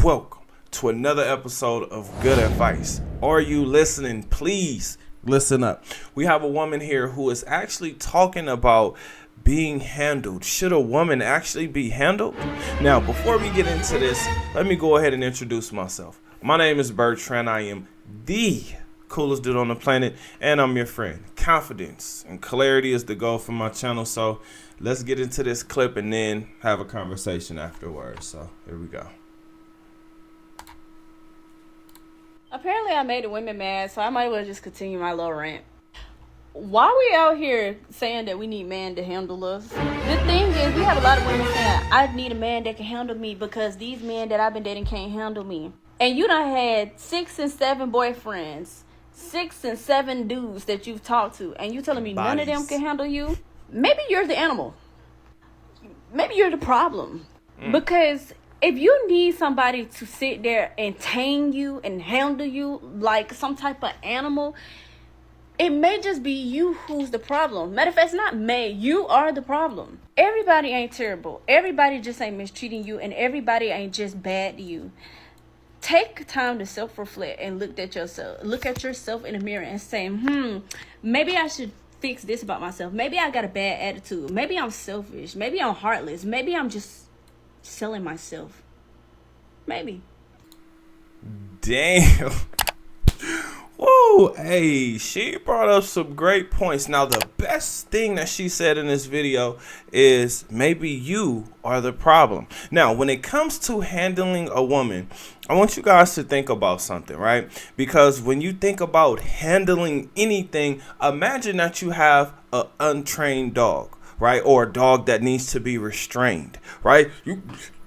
Welcome to another episode of Good Advice. Are you listening? Please listen up. We have a woman here who is actually talking about being handled. Should a woman actually be handled? Now, before we get into this, let me go ahead and introduce myself. My name is Bertrand. I am the coolest dude on the planet, and I'm your friend. Confidence and clarity is the goal for my channel, so let's get into this clip and then have a conversation afterwards. So here we go. Apparently I made the women mad, so I might as well just continue my little rant. Why we out here saying that we need men to handle us? The thing is, we have a lot of women saying, I need a man that can handle me because these men that I've been dating can't handle me. And you done had 6 and 7 boyfriends, 6 and 7 dudes that you've talked to, and you telling me none of them can handle you? Maybe you're the animal. Maybe you're the problem. Because if you need somebody to sit there and tame you and handle you like some type of animal, it may just be you who's the problem. Matter of fact, it's not may. You are the problem. Everybody ain't terrible. Everybody just ain't mistreating you, and everybody ain't just bad to you. Take time to self-reflect and look at yourself in the mirror and say, maybe I should fix this about myself. Maybe I got a bad attitude. Maybe I'm selfish. Maybe I'm heartless. Maybe I'm just selling myself. Maybe. Damn. Woo, hey, she brought up some great points. Now, the best thing that she said in this video is maybe you are the problem. Now, when it comes to handling a woman, I want you guys to think about something, right? Because when you think about handling anything, imagine that you have an untrained dog, right? Or a dog that needs to be restrained, right?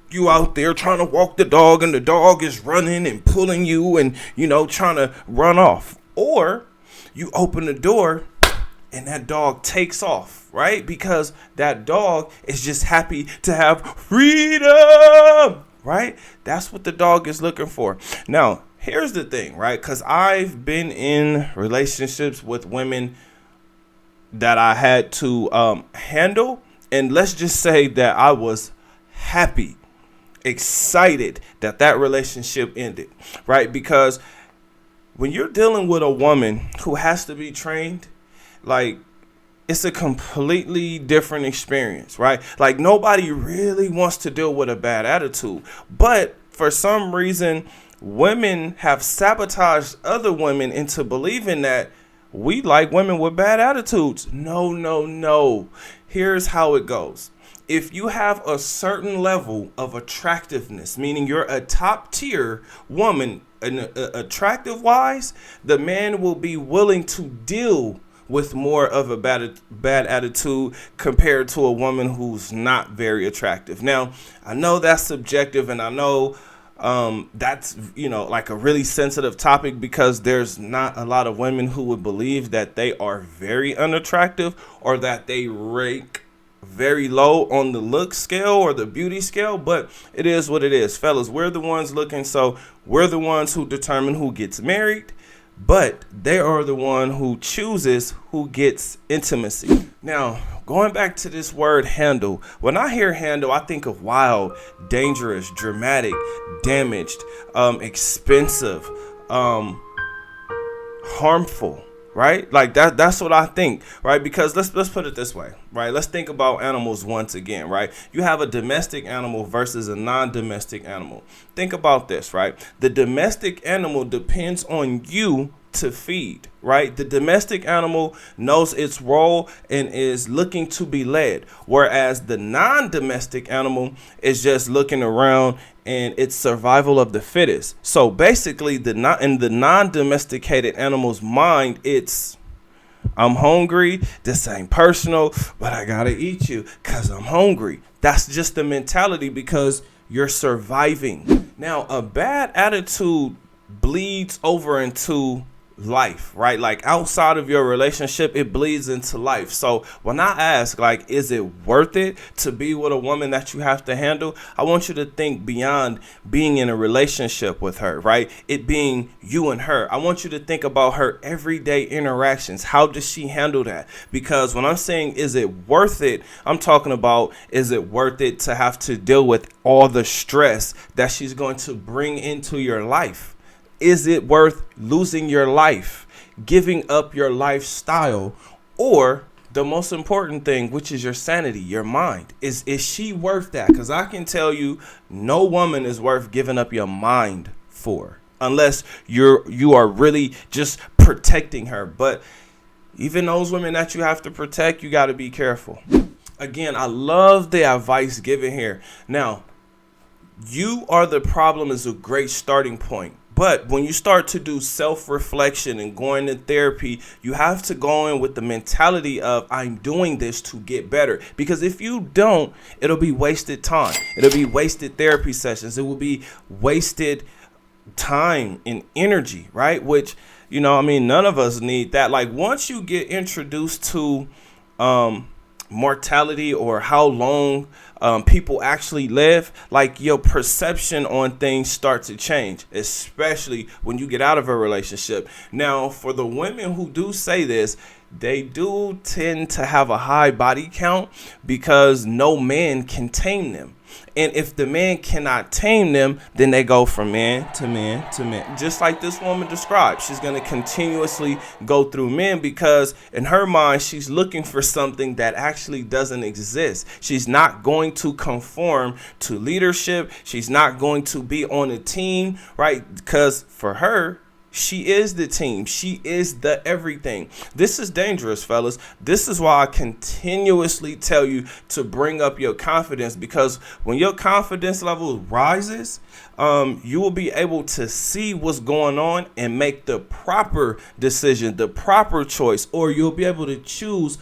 You out there trying to walk the dog and the dog is running and pulling you and, trying to run off. Or you open the door and that dog takes off, right? Because that dog is just happy to have freedom, right? That's what the dog is looking for. Now, here's the thing, right? Because I've been in relationships with women that I had to handle. And let's just say that I was happy, excited that relationship ended, right? Because when you're dealing with a woman who has to be trained, like, it's a completely different experience, right? Like, nobody really wants to deal with a bad attitude, but for some reason, women have sabotaged other women into believing that we like women with bad attitudes. No. Here's how it goes. If you have a certain level of attractiveness, meaning you're a top tier woman, attractive wise, the man will be willing to deal with more of a bad attitude compared to a woman who's not very attractive. Now, I know that's subjective, and I know that's, like a really sensitive topic because there's not a lot of women who would believe that they are very unattractive or that they rank very low on the look scale or the beauty scale, but it is what it is. Fellas, we're the ones looking, so we're the ones who determine who gets married, but they are the one who chooses who gets intimacy. Now, going back to this word handle, when I hear handle, I think of wild, dangerous, dramatic, damaged, expensive, harmful. Right? Like that's what I think, right? Because let's put it this way, right? Let's think about animals once again, right? You have a domestic animal versus a non-domestic animal. Think about this, right? The domestic animal depends on you to feed, right? The domestic animal knows its role and is looking to be led, whereas the non-domestic animal is just looking around and it's survival of the fittest. So basically, in the non-domesticated animal's mind, it's, I'm hungry, this ain't personal, but I gotta eat you because I'm hungry. That's just the mentality because you're surviving. Now, a bad attitude bleeds over into life, right? Like outside of your relationship, it bleeds into life. So when I ask, like, is it worth it to be with a woman that you have to handle? I want you to think beyond being in a relationship with her, right? It being you and her. I want you to think about her everyday interactions. How does she handle that? Because when I'm saying, is it worth it? I'm talking about, is it worth it to have to deal with all the stress that she's going to bring into your life? Is it worth losing your life, giving up your lifestyle, or the most important thing, which is your sanity, your mind? Is she worth that? Because I can tell you, no woman is worth giving up your mind for, unless you are really just protecting her. But even those women that you have to protect, you got to be careful. Again, I love the advice given here. Now, you are the problem is a great starting point. But when you start to do self-reflection and going to therapy, you have to go in with the mentality of, I'm doing this to get better. Because if you don't, it'll be wasted time. It'll be wasted therapy sessions. It will be wasted time and energy, right? Which, none of us need that. Like once you get introduced to mortality or how long people actually live, like your perception on things start to change, especially when you get out of a relationship. Now, for the women who do say this, they do tend to have a high body count because no man can tame them. And if the man cannot tame them, then they go from man to man to man. Just like this woman described, she's going to continuously go through men because in her mind, she's looking for something that actually doesn't exist. She's not going to conform to leadership. She's not going to be on a team, right? Because for her, she is the team. She is the everything. This is dangerous, fellas. This is why I continuously tell you to bring up your confidence, because when your confidence level rises, you will be able to see what's going on and make the proper decision, the proper choice, or you'll be able to choose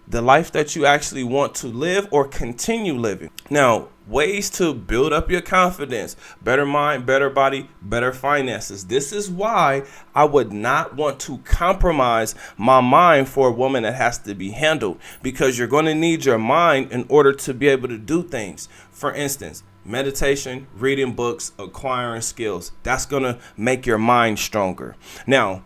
the life that you actually want to live or continue living. Now, ways to build up your confidence: better mind, better body, better finances. This is why I would not want to compromise my mind for a woman that has to be handled, because you're going to need your mind in order to be able to do things. For instance, meditation, reading books, acquiring skills. That's going to make your mind stronger. Now,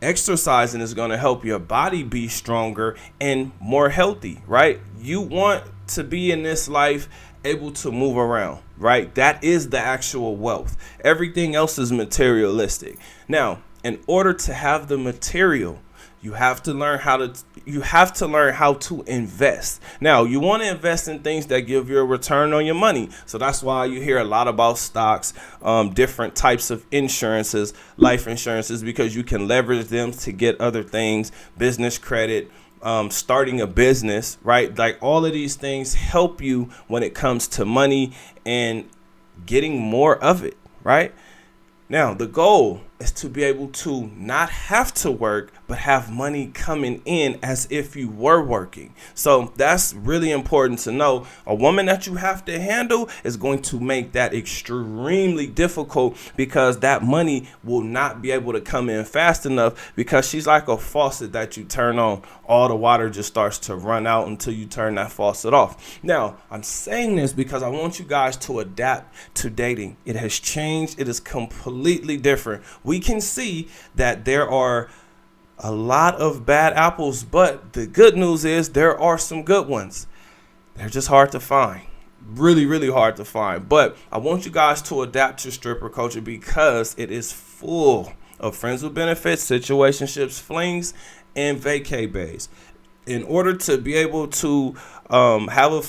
exercising is going to help your body be stronger and more healthy, right? You want to be in this life able to move around, right? That is the actual wealth. Everything else is materialistic. Now, in order to have the material, you have to learn how to invest. Now, you want to invest in things that give you a return on your money. So that's why you hear a lot about stocks, different types of insurances, life insurances, because you can leverage them to get other things, business credit, starting a business, right? Like all of these things help you when it comes to money and getting more of it, right? Now, the goal is to be able to not have to work, but have money coming in as if you were working. So that's really important to know. A woman that you have to handle is going to make that extremely difficult, because that money will not be able to come in fast enough, because she's like a faucet that you turn on. All the water just starts to run out until you turn that faucet off. Now, I'm saying this because I want you guys to adapt to dating. It has changed. It is completely different. We can see that there are a lot of bad apples, but the good news is there are some good ones. They're just hard to find. Really, really hard to find. But I want you guys to adapt to stripper culture, because it is full of friends with benefits, situationships, flings, and vacay bays. In order to be able to have a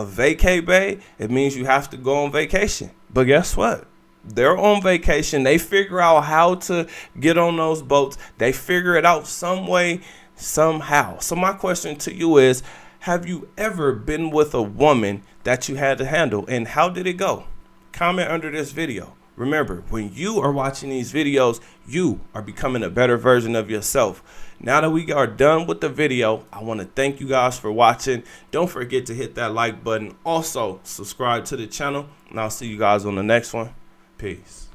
vacay bay, it means you have to go on vacation. But guess what? They're on vacation. They figure out how to get on those boats. They figure it out some way, somehow. So my question to you is, have you ever been with a woman that you had to handle, and how did it go? Comment under this video. Remember, when you are watching these videos, you are becoming a better version of yourself. Now that we are done with the video, I want to thank you guys for watching. Don't forget to hit that like button. Also, subscribe to the channel, and I'll see you guys on the next one. Peace.